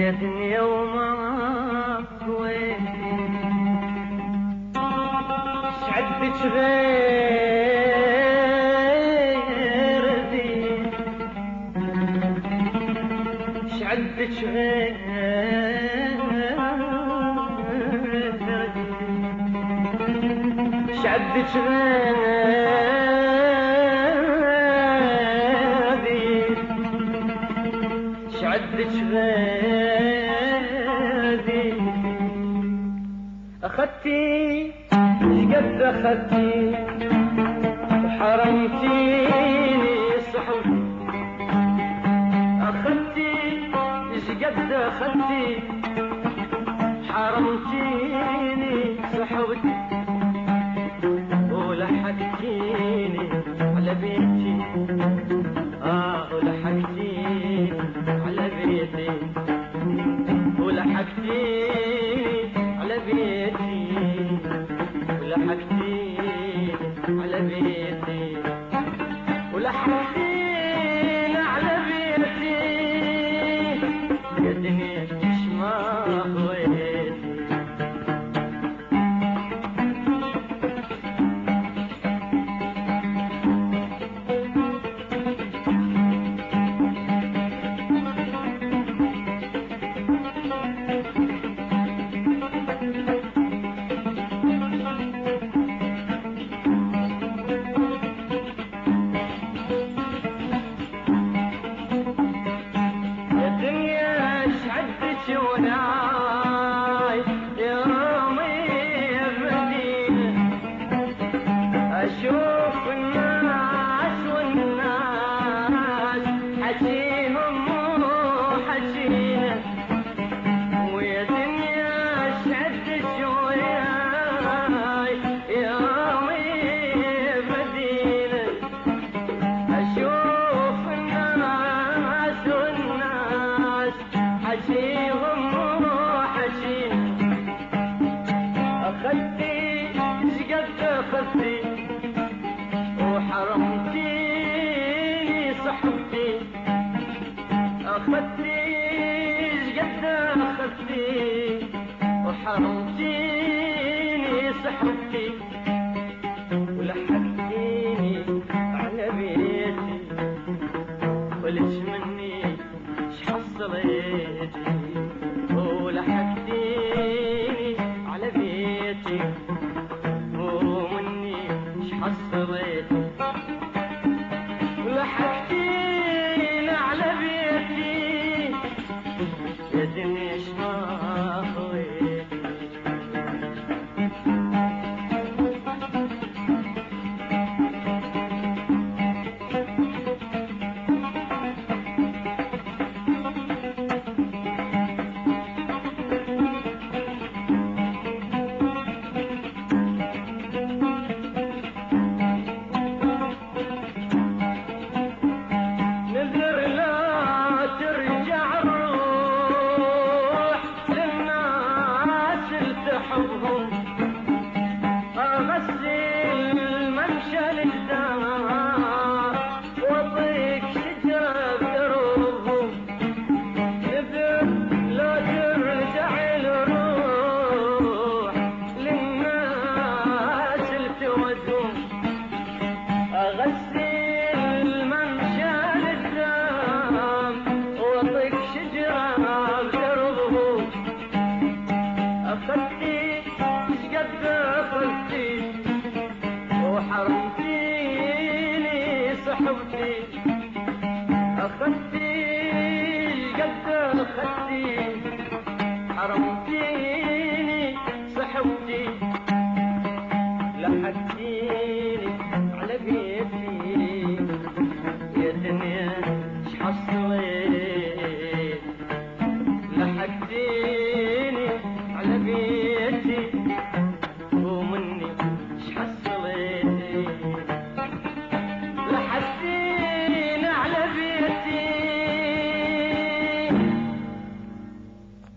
يا دنيا وما كويتي شعدك غير ذي شعدك غير شعدك غادي شعدك غادي أخذتي شقد أخذتي وحرمتيني صحبتي أخذتي شقد أخذتي حرمتيني صحبتي ولحقتيني على بيتي ولحقتيني على بيتي ولحقتيني على بيتي ولحقتيني على بيتي ولحقتيني على بيتي يا دنيا ايش ما هويتي أشوف الناس والناس حشيهم وحشينا ويا دنيا شعدت وياي يومي بدينا أشوف الناس والناس حشيهم وحشينا أخذتي شقد أخذتي وحرمتيني صحبتي أخذتي شقد أخذتي وحرمتيني صحبتي ولحقتيني على بيتي وليش مني شحصليتي ولحقتيني على بيتي ومني شحصليتي ولحقتيني على بيتي يا دنيا ايش ما هويتي أغسل الممشى للدار واطيك شجرة بدروبهم نذر لا ترجع الروح للناس التودهم أغسل الممشى للدار واطيك شجرة بدروبهم أخذتي شقد أخذتي وحرمتيني صحبتي أخذتي شقد أخذتي حرمتيني